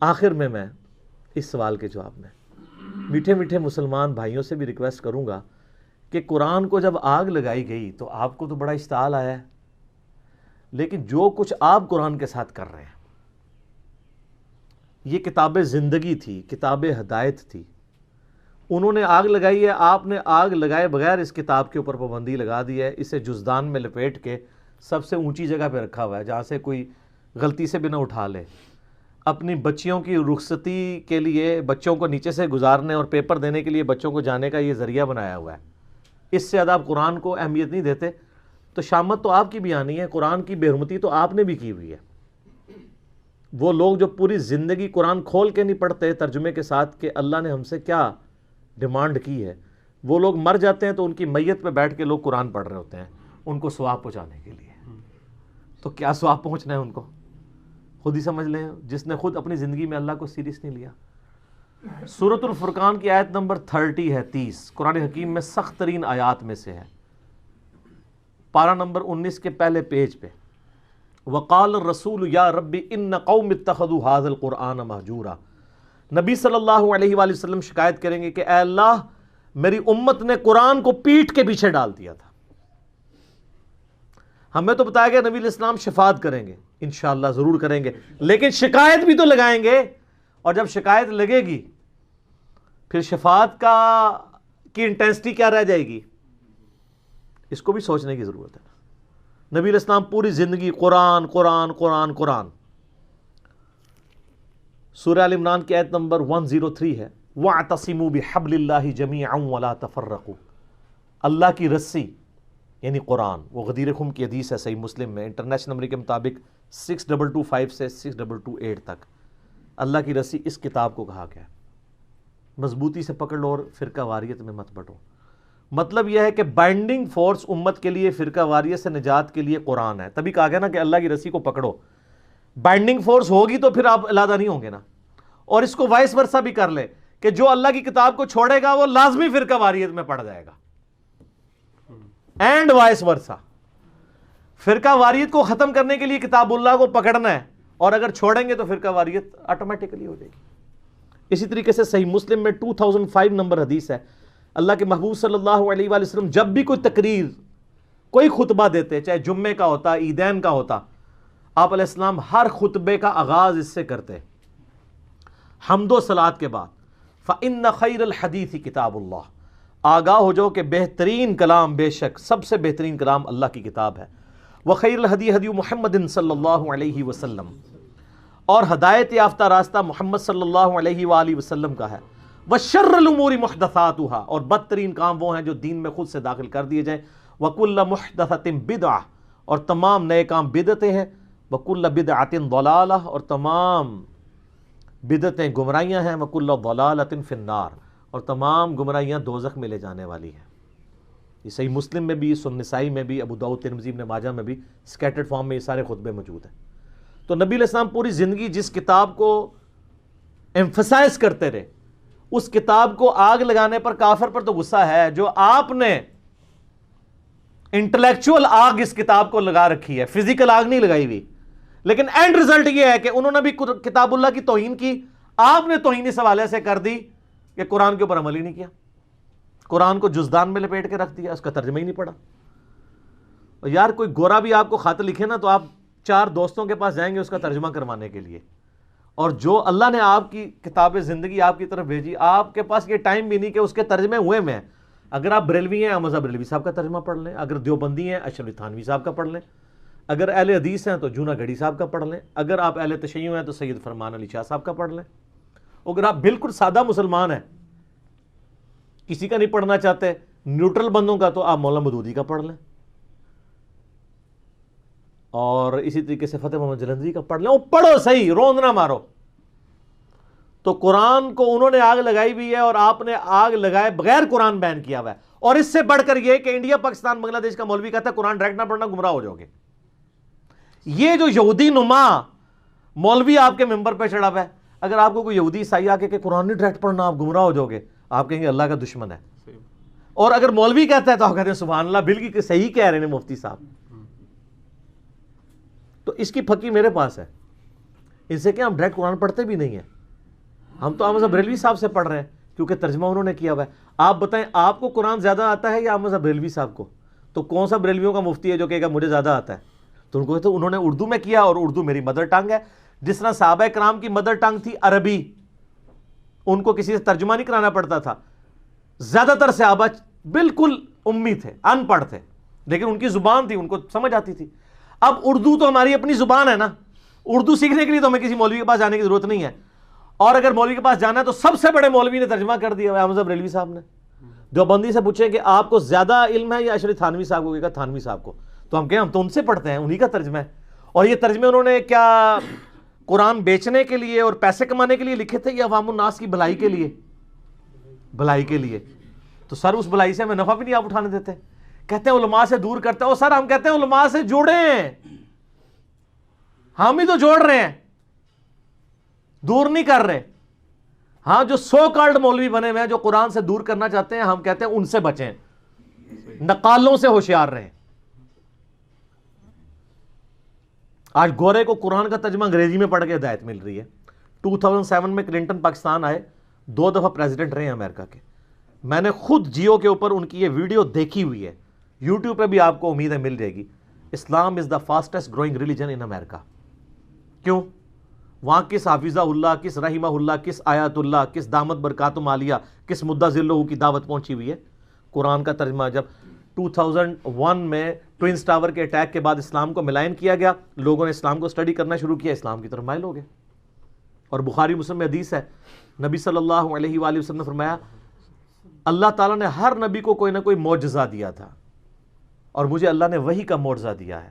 آخر میں اس سوال کے جواب میں میٹھے میٹھے مسلمان بھائیوں سے بھی ریکویسٹ کروں گا کہ قرآن کو جب آگ لگائی گئی تو آپ کو تو بڑا اشتعال آیا ہے، لیکن جو کچھ آپ قرآن کے ساتھ کر رہے ہیں، یہ کتاب زندگی تھی، کتاب ہدایت تھی، انہوں نے آگ لگائی ہے، آپ نے آگ لگائے بغیر اس کتاب کے اوپر پابندی لگا دی ہے، اسے جزدان میں لپیٹ کے سب سے اونچی جگہ پہ رکھا ہوا ہے جہاں سے کوئی غلطی سے بھی نہ اٹھا لے، اپنی بچیوں کی رخصتی کے لیے بچوں کو نیچے سے گزارنے اور پیپر دینے کے لیے بچوں کو جانے کا یہ ذریعہ بنایا ہوا ہے، اس سے زیادہ آپ قرآن کو اہمیت نہیں دیتے، تو شامت تو آپ کی بھی آنی ہے، قرآن کی بے حرمتی تو آپ نے بھی کی ہوئی ہے۔ وہ لوگ جو پوری زندگی قرآن کھول کے نہیں پڑھتے ترجمے کے ساتھ کہ اللہ نے ہم سے کیا ڈیمانڈ کی ہے، وہ لوگ مر جاتے ہیں تو ان کی میت پہ بیٹھ کے لوگ قرآن پڑھ رہے ہوتے ہیں ان کو ثواب پہنچانے کے لیے، تو کیا ثواب پہنچنا ہے ان کو خود ہی سمجھ لیں، جس نے خود اپنی زندگی میں اللہ کو سیریس نہیں لیا۔ سورۃ الفرقان کی آیت نمبر 30 ہے، 30 قرآن حکیم میں سخت ترین آیات میں سے ہے، پارہ نمبر 19 کے پہلے پیج پہ، وقال الرسول یا رب ان قوم اتخذوا هذا القرآن مہجورا۔ نبی صلی اللہ علیہ وآلہ وسلم شکایت کریں گے کہ اے اللہ میری امت نے قرآن کو پیٹھ کے پیچھے ڈال دیا تھا۔ ہمیں تو بتایا گیا نبی علیہ السلام شفاعت کریں گے، انشاءاللہ ضرور کریں گے، لیکن شکایت بھی تو لگائیں گے، اور جب شکایت لگے گی پھر شفاعت کی انٹینسٹی کیا رہ جائے گی، اس کو بھی سوچنے کی ضرورت ہے۔ نبی علیہ السلام پوری زندگی قرآن قرآن قرآن قرآن۔ سورہ آل عمران کی آیت نمبر 103 ہے، وَاعْتَصِمُوا بِحَبْلِ اللَّهِ جَمِيعًا وَلَا تَفَرَّقُوا۔ اللہ کی رسی یعنی قرآن، وہ غدیر خم کی حدیث ہے صحیح مسلم میں، انٹرنیشنل نمبر کے مطابق 6225 سے 6228 تک، اللہ کی رسی اس کتاب کو کہا گیا ہے، مضبوطی سے پکڑ لو اور فرقہ واریت میں مت بٹو۔ مطلب یہ ہے کہ بائنڈنگ فورس امت کے لیے فرقہ واریت سے نجات کے لیے قرآن ہے، تبھی کہا گیا نا کہ اللہ کی رسی کو پکڑو، بائنڈنگ فورس ہوگی تو پھر آپ علیحدہ نہیں ہوں گے نا۔ اور اس کو وائس ورثہ بھی کر لے کہ جو اللہ کی کتاب کو چھوڑے گا وہ لازمی فرقہ واریت میں پڑ جائے گا، اینڈ وائس ورثہ۔ فرقہ واریت کو ختم کرنے کے لیے کتاب اللہ کو پکڑنا ہے، اور اگر چھوڑیں گے تو فرقہ واریت آٹومیٹکلی ہو جائے گی۔ اسی طریقے سے صحیح مسلم میں 2005 نمبر حدیث ہے، اللہ کے محبوب صلی اللہ علیہ وآلہ وسلم جب بھی کوئی تقریر کوئی خطبہ دیتے، چاہے جمعے کا ہوتا عیدین کا ہوتا، آپ علیہ السلام ہر خطبے کا آغاز اس سے کرتے، حمد و صلات کے بعد، فَإِنَّ خَيْرَ الْحَدِيثِ کتاب اللہ، آگاہ ہو جاؤ کہ بہترین کلام، بے شک سب سے بہترین کلام اللہ کی کتاب ہے، وَخَيْرَ الْهَدِي هَدِيُّ مُحَمَّدٍ صلی اللہ علیہ وسلم، اور ہدایت یافتہ راستہ محمد صلی اللہ علیہ وآلہ وسلم کا ہے، وَشَرَّ الْأُمُورِ مُحْدَثَاتُهَا، اور بدترین کام وہ ہیں جو دین میں خود سے داخل کر دیے جائیں، وَكُلَّ مُحْدَثَةٍ بِدْعَةٍ، اور تمام نئے کام بدعتیں ہیں، وَكُلَّ بِدْعَةٍ ضَلَالَةٍ، اور تمام بدعتیں گمراہیاں ہیں، وَكُلَّ ضَلَالَةٍ فِي النَّارِ، اور تمام گمراہیاں دوزخ میں لے جانے والی ہیں۔ یہ صحیح مسلم میں بھی، سنن نسائی میں بھی، ابو داؤد ترمذی ابن ماجہ میں بھی سکیٹرڈ فارم میں یہ سارے خطبے موجود ہیں۔ تو نبی علیہ السلام پوری زندگی جس کتاب کو ایمفسائز کرتے رہے، اس کتاب کو آگ لگانے پر کافر پر تو غصہ ہے، جو آپ نے انٹلیکچوئل آگ اس کتاب کو لگا رکھی ہے، فزیکل آگ نہیں لگائی ہوئی، لیکن اینڈ ریزلٹ یہ ہے کہ انہوں نے بھی کتاب اللہ کی توہین کی، آپ نے توہین اس حوالے سے کر دی کہ قرآن کے اوپر عمل ہی نہیں کیا، قرآن کو جزدان میں لپیٹ کے رکھ دیا، اس کا ترجمہ ہی نہیں پڑھا۔ اور یار کوئی گورا بھی آپ کو خط لکھے نا تو آپ 4 دوستوں کے پاس جائیں گے اس کا ترجمہ کروانے کے لیے، اور جو اللہ نے آپ کی کتاب زندگی آپ کی طرف بھیجی، آپ کے پاس یہ ٹائم بھی نہیں کہ اس کے ترجمے ہوئے میں۔ اگر آپ بریلوی ہیں حمزہ بریلوی صاحب کا ترجمہ پڑھ لیں، اگر دیوبندی ہیں اشرف تھانوی صاحب کا پڑھ لیں، اگر اہل حدیث ہیں تو جونا گھڑی صاحب کا پڑھ لیں، اگر آپ اہل تشیع ہیں تو سید فرمان علی شاہ صاحب کا پڑھ لیں، اگر آپ بالکل سادہ مسلمان ہیں، کسی کا نہیں پڑھنا چاہتے، نیوٹرل بندوں کا، تو آپ مولانا مودودی کا پڑھ لیں، اور اسی طریقے سے فتح محمد جلندری کا پڑھ لیں، وہ پڑھو صحیح، روند نہ مارو۔ تو قرآن کو انہوں نے آگ لگائی بھی ہے، اور آپ نے آگ لگائے بغیر قرآن بیان کیا ہوا ہے، اور اس سے بڑھ کر یہ کہ انڈیا پاکستان بنگلہ دیش کا مولوی کہتا ہے قرآن ڈائریکٹ نہ پڑھنا گمراہ ہو جاؤ گے۔ یہ جو یہودی نما مولوی آپ کے ممبر پہ چڑھا ہوا ہے، اگر آپ کو کوئی یہودی عیسائی آ کے کہ قرآن نہیں ڈائریکٹ پڑھنا آپ گمراہ ہو جاؤ گے، آپ کہیں گے اللہ کا دشمن ہے، اور اگر مولوی کہتا ہے تو آپ کہتے ہیں سبحان اللہ بالکل صحیح کہہ رہے ہیں مفتی صاحب۔ تو اس کی پھکی میرے پاس ہے، ان سے کہ ہم ڈائریکٹ قرآن پڑھتے بھی نہیں ہیں, ہم تو احمد بریلوی صاحب سے پڑھ رہے ہیں کیونکہ ترجمہ انہوں نے کیا ہوا ہے. آپ بتائیں آپ کو قرآن زیادہ آتا ہے یا احمد بریلوی صاحب کو؟ تو کون سا بریلویوں کا مفتی ہے جو کہے گا مجھے زیادہ آتا ہے؟ تو ان کو تو انہوں نے اردو میں کیا, اور اردو میری مدر ٹنگ ہے. جس طرح صحابہ کرام کی مدر ٹنگ تھی عربی, ان کو کسی سے ترجمہ نہیں کرانا پڑتا تھا. زیادہ تر صحابہ بالکل امی تھے, ان پڑھ تھے, لیکن ان کی زبان تھی, ان کو سمجھ آتی تھی. اب اردو تو ہماری اپنی زبان ہے نا, اردو سیکھنے کے لیے تو ہمیں کسی مولوی کے پاس جانے کی ضرورت نہیں ہے. اور اگر مولوی کے پاس جانا ہے تو سب سے بڑے مولوی نے ترجمہ کر دیا احمد بریلوی صاحب نے. دیوبندی سے پوچھیں کہ آپ کو زیادہ علم ہے یا اشرف تھانوی صاحب کو, کہا تھانوی صاحب کو. تو ہم کہیں ہم تو ان سے پڑھتے ہیں, انہی کا ترجمہ ہے. اور یہ ترجمے انہوں نے کیا قرآن بیچنے کے لیے اور پیسے کمانے کے لیے لکھے تھے یا عوام الناس کی بھلائی کے لیے؟ بھلائی کے لیے. تو سر اس بھلائی سے ہمیں نفع بھی نہیں آپ اٹھانے دیتے. کہتے ہیں علماء سے دور کرتے ہیں. سر ہم کہتے ہیں علماء سے جوڑے ہیں, ہم ہی تو جوڑ رہے ہیں, دور نہیں کر رہے. ہاں جو سو کالڈ مولوی بنے ہوئے ہیں جو قرآن سے دور کرنا چاہتے ہیں, ہم کہتے ہیں ان سے بچیں, نقالوں سے ہوشیار رہیں. آج گورے کو قرآن کا ترجمہ انگریزی میں پڑھ کے ہدایت مل رہی ہے. 2007 میں کلنٹن پاکستان آئے, 2 دفعہ پریزیڈنٹ رہے ہیں امریکہ کے. میں نے خود جیو کے اوپر ان کی یہ ویڈیو دیکھی ہوئی ہے, یوٹیوب پہ بھی آپ کو امید ہے مل جائے گی. اسلام از دا فاسٹسٹ گروئنگ ریلیجن ان امریکہ. کیوں؟ وہاں کس حافظہ اللہ, کس رحمہ اللہ, کس آیات اللہ, کس دامت برکاتم عالیہ, کس مدہ ذلہ کی دعوت پہنچی ہوئی ہے. قرآن کا ترجمہ جب 2001 میں ٹوئنس ٹاور کے اٹیک کے بعد اسلام کو ملائن کیا گیا, لوگوں نے اسلام کو اسٹڈی کرنا شروع کیا, اسلام کی طرف مائل ہو گئے. اور بخاری مسلم میں حدیث ہے, نبی صلی اللہ علیہ وآلہ وسلم نے فرمایا اللہ تعالیٰ نے ہر نبی کو کوئی نہ کوئی معجزہ دیا تھا, اور مجھے اللہ نے وحی کا معجزہ دیا ہے.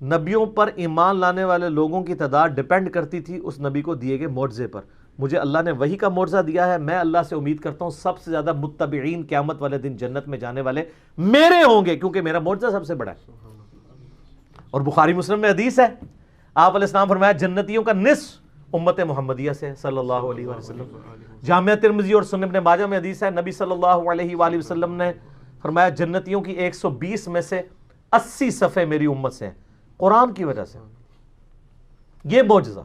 نبیوں پر ایمان لانے والے لوگوں کی تعداد ڈیپینڈ کرتی تھی اس نبی کو دیے گئے معجزے پر. مجھے اللہ نے وحی کا معجزہ دیا ہے, میں اللہ سے امید کرتا ہوں سب سے زیادہ متبعین قیامت والے دن جنت میں جانے والے میرے ہوں گے, کیونکہ میرا معجزہ سب سے بڑا ہے. اور بخاری مسلم میں حدیث ہے, آپ علیہ السلام فرمایا جنتیوں کا نصف امت محمدیہ سے صلی اللہ علیہ وسلم. جامعہ ترمذی اور سنن ابن ماجہ میں حدیث ہے, نبی صلی اللہ علیہ وآلہ وسلم نے فرمایا جنتیوں کی 120 میں سے 80 صفحے میری امت سے ہیں, قرآن کی وجہ سے. یہ معجزہ.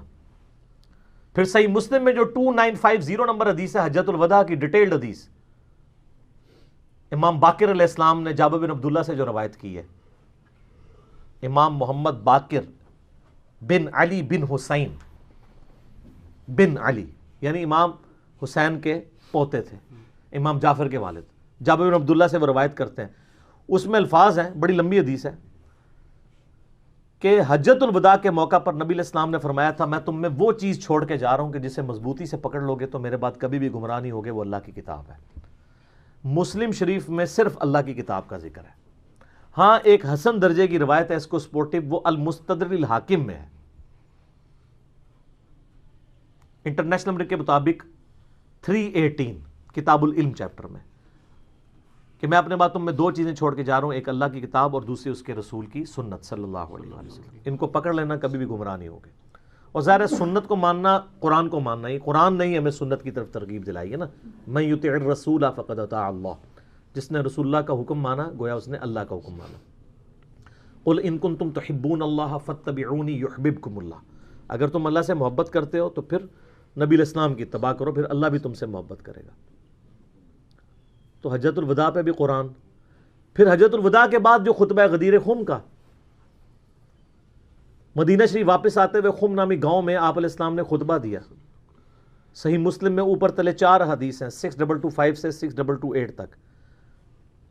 پھر صحیح مسلم میں جو 2950 نمبر حدیث ہے, حجۃ الوداع کی ڈیٹیلڈ حدیث, امام باقر علیہ السلام نے جابر بن عبداللہ سے جو روایت کی ہے, امام محمد باقر بن علی بن حسین بن علی, یعنی امام حسین کے پوتے تھے, امام جعفر کے والد, جابر بن عبداللہ سے وہ روایت کرتے ہیں. اس میں الفاظ ہیں, بڑی لمبی حدیث ہے, کہ حجۃ الوداع کے موقع پر نبی علیہ السلام نے فرمایا تھا میں تم میں وہ چیز چھوڑ کے جا رہا ہوں کہ جسے مضبوطی سے پکڑ لوگے تو میرے بعد کبھی بھی گمراہ نہیں ہوگے, وہ اللہ کی کتاب ہے. مسلم شریف میں صرف اللہ کی کتاب کا ذکر ہے. ہاں ایک حسن درجے کی روایت ہے, اس کو سپورٹو, وہ المستدرک الحاکم میں ہے, انٹرنیشنل نمبر کے مطابق 318 کتاب العلم چیپٹر میں, کہ میں اپنے بعد تم میں 2 چیزیں چھوڑ کے جا رہا ہوں, ایک اللہ کی کتاب اور دوسری اس کے رسول کی سنت صلی اللہ علیہ وسلم. ان کو پکڑ لینا, کبھی بھی گمراہ نہیں ہوگے. اور ظاہر ہے سنت کو ماننا قرآن کو ماننا ہی, قرآن نہیں ہمیں سنت کی طرف ترغیب دلائی ہے نا. من یطع الرسول فقد اطاع اللہ, جس نے رسول اللہ کا حکم مانا گویا اس نے اللہ کا حکم مانا. قل ان کنتم تحبون اللہ فاتبعونی یحببکم اللہ, اگر تم اللہ سے محبت کرتے ہو تو پھر نبی علیہ السلام کی اتباع کرو, پھر اللہ بھی تم سے محبت کرے گا. تو حجۃ الوداع پہ بھی قرآن. پھر حجۃ الوداع کے بعد جو خطبہ غدیر خم کا, مدینہ شریف واپس آتے ہوئے خم نامی گاؤں میں آپ علیہ السلام نے خطبہ دیا. صحیح مسلم میں اوپر تلے 4 حدیث ہیں, 6225 سے 6228 تک.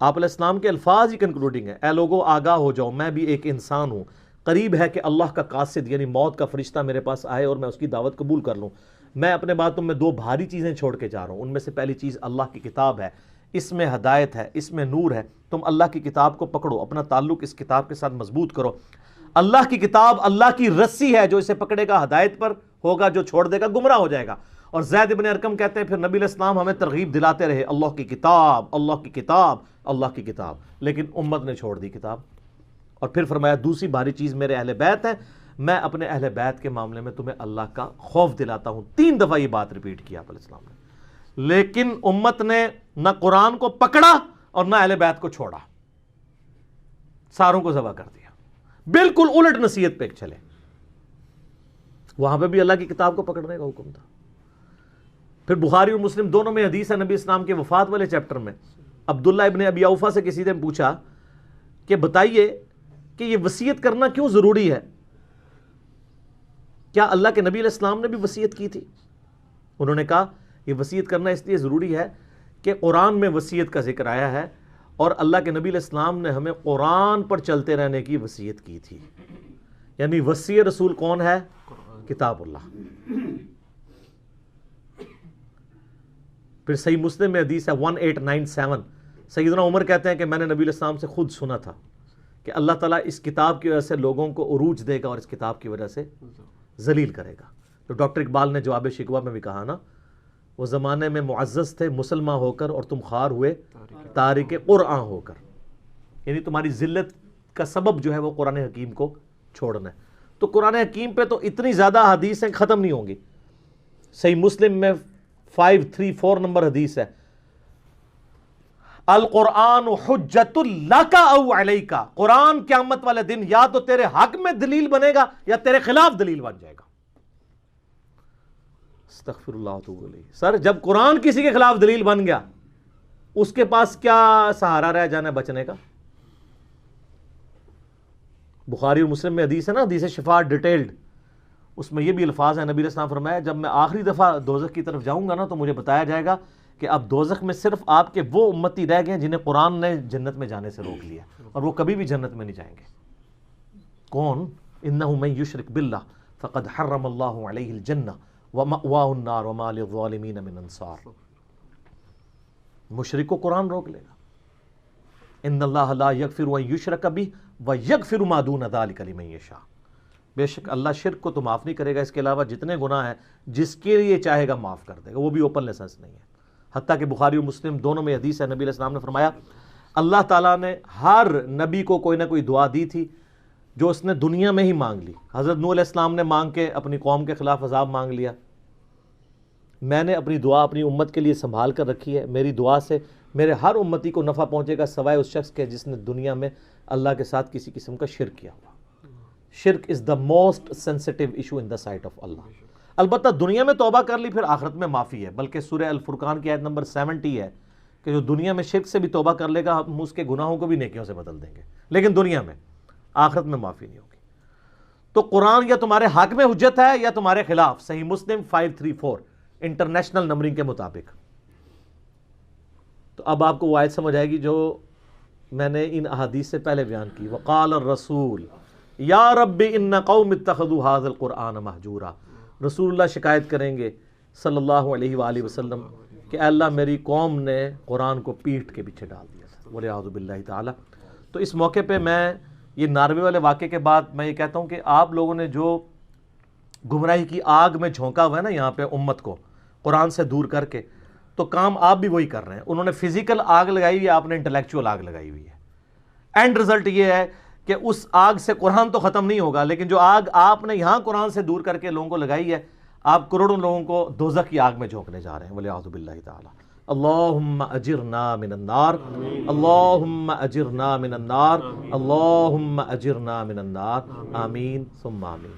آپ علیہ السلام کے الفاظ ہی کنکلوڈنگ ہے, اے لوگو آگاہ ہو جاؤ, میں بھی ایک انسان ہوں, قریب ہے کہ اللہ کا قاصد یعنی موت کا فرشتہ میرے پاس آئے اور میں اس کی دعوت قبول کر لوں. میں اپنے بعد تم میں 2 بھاری چیزیں چھوڑ کے جا رہا ہوں, ان میں سے پہلی چیز اللہ کی کتاب ہے, اس میں ہدایت ہے, اس میں نور ہے. تم اللہ کی کتاب کو پکڑو, اپنا تعلق اس کتاب کے ساتھ مضبوط کرو. اللہ کی کتاب اللہ کی رسی ہے, جو اسے پکڑے گا ہدایت پر ہوگا, جو چھوڑ دے گا گمراہ ہو جائے گا. اور زید ابن ارقم کہتے ہیں پھر نبی علیہ السلام ہمیں ترغیب دلاتے رہے, اللہ کی کتاب, اللہ کی کتاب, اللہ کی کتاب, لیکن امت نے چھوڑ دی کتاب. اور پھر فرمایا دوسری بھاری چیز میرے اہل بیت ہے, میں اپنے اہل بیت کے معاملے میں تمہیں اللہ کا خوف دلاتا ہوں. 3 دفعہ یہ بات ریپیٹ کیا آپ علیہ السلام نے. لیکن امت نے نہ قرآن کو پکڑا اور نہ اہل بیت کو چھوڑا, ساروں کو ذبح کر دیا, بالکل الٹ نصیحت پہ چلے. وہاں پہ بھی اللہ کی کتاب کو پکڑنے کا حکم تھا. پھر بخاری اور مسلم دونوں میں حدیث ہے نبی اسلام کے وفات والے چیپٹر میں عبداللہ ابن ابی اوفا سے کسی نے پوچھا کہ بتائیے کہ یہ وصیت کرنا کیوں ضروری ہے؟ کیا اللہ کے نبی علیہ السلام نے بھی وصیت کی تھی؟ انہوں نے کہا یہ وصیت کرنا اس لیے ضروری ہے کہ قرآن میں وصیت کا ذکر آیا ہے اور اللہ کے نبی علیہ السلام نے ہمیں قرآن پر چلتے رہنے کی وصیت کی تھی. یعنی وصی رسول کون ہے؟ کتاب اللہ. پھر صحیح مسلم میں حدیث ہے 1897 سیدنا عمر کہتے ہیں کہ میں نے نبی علیہ السلام سے خود سنا تھا کہ اللہ تعالیٰ اس کتاب کی وجہ سے لوگوں کو عروج دے گا اور اس کتاب کی وجہ سے ذلیل کرے گا. تو ڈاکٹر اقبال نے جواب شکوہ میں بھی کہا نا، وہ زمانے میں معزز تھے مسلمان ہو کر اور تم خوار ہوئے تارک قرآن ہو کر. یعنی تمہاری ذلت کا سبب جو ہے وہ قرآن حکیم کو چھوڑنا ہے. تو قرآن حکیم پہ تو اتنی زیادہ حدیثیں ختم نہیں ہوں گی. صحیح مسلم میں 534 نمبر حدیث ہے، القرآن حجت لک او علیک. قرآن قیامت والے دن یا تو تیرے حق میں دلیل بنے گا یا تیرے خلاف دلیل بن جائے گا. استغفر اللہ واتوب الیہ. سر جب قرآن کسی کے خلاف دلیل بن گیا اس کے پاس کیا سہارا رہ جانا ہے بچنے کا؟ بخاری اور مسلم میں حدیث ہے نا، حدیث شفاء ڈیٹیلڈ، اس میں یہ بھی الفاظ ہیں، نبی علیہ السلام فرمایا جب میں آخری دفعہ دوزخ کی طرف جاؤں گا نا تو مجھے بتایا جائے گا کہ اب دوزخ میں صرف آپ کے وہ امتی رہ گئے جنہیں قرآن نے جنت میں جانے سے روک لیا اور وہ کبھی بھی جنت میں نہیں جائیں گے. کون؟ انہ من یشرک باللہ فقد حرم اللہ علیہ الجنہ ومأواہ النار وما للظالمین من انصار. مشرک کو قرآن روک لے گا. ان اللہ لا یغفر ان یشرک بہ ویغفر ما دون ذلک لمن یشاء. بے شک اللہ شرک کو تو معاف نہیں کرے گا، اس کے علاوہ جتنے گناہ ہیں جس کے لیے چاہے گا معاف کر دے گا، وہ بھی اوپن لائسنس نہیں ہے. حتیٰ کہ بخاری اور مسلم دونوں میں حدیث ہے، نبی علیہ السلام نے فرمایا اللہ تعالیٰ نے ہر نبی کو کوئی نہ کوئی دعا دی تھی جو اس نے دنیا میں ہی مانگ لی. حضرت نوح علیہ السلام نے مانگ کے اپنی قوم کے خلاف عذاب مانگ لیا. میں نے اپنی دعا اپنی امت کے لیے سنبھال کر رکھی ہے، میری دعا سے میرے ہر امتی کو نفع پہنچے گا سوائے اس شخص کے جس نے دنیا میں اللہ کے ساتھ کسی قسم کا شرک کیا ہوا. Shirk is the most sensitive issue in the sight of Allah. البتہ دنیا میں توبہ کر لی پھر آخرت میں معافی ہے، بلکہ سورہ الفرقان کی آیت نمبر 70 ہے کہ جو دنیا میں شرک سے بھی توبہ کر لے گا ہم اس کے گناہوں کو بھی نیکیوں سے بدل دیں گے، لیکن دنیا میں، آخرت میں معافی نہیں ہوگی. تو قرآن یا تمہارے حق میں حجت ہے یا تمہارے خلاف. صحیح مسلم 534 انٹرنیشنل نمبرنگ کے مطابق. تو اب آپ کو وہ آیت سمجھ آئے گی جو میں نے ان احادیث سے پہلے بیان کی. وقال الرسول یا رب ان قوم اتخذوا هذا القرآن مہجورا. رسول اللہ شکایت کریں گے صلی اللہ علیہ وآلہ وسلم کہ اے اللہ میری قوم نے قرآن کو پیٹھ کے پیچھے ڈال دیا تھا، والعیاذ باللہ تعالی. تو اس موقع پہ میں یہ ناروے والے واقعے کے بعد میں یہ کہتا ہوں کہ آپ لوگوں نے جو گمراہی کی آگ میں جھونکا ہوا ہے نا یہاں پہ امت کو قرآن سے دور کر کے، تو کام آپ بھی وہی کر رہے ہیں. انہوں نے فزیکل آگ لگائی ہوئی ہے، آپ نے انٹلیکچوئل آگ لگائی ہوئی ہے. اینڈ رزلٹ یہ ہے کہ اس آگ سے قرآن تو ختم نہیں ہوگا، لیکن جو آگ آپ نے یہاں قرآن سے دور کر کے لوگوں کو لگائی ہے، آپ کروڑوں لوگوں کو دوزخ کی آگ میں جھونکنے جا رہے ہیں، والعیاذ باللہ تعالی. اللہم اجرنا من النار، اللہم اجرنا من النار، اللہم اجرنا من النار. آمین ثم آمین.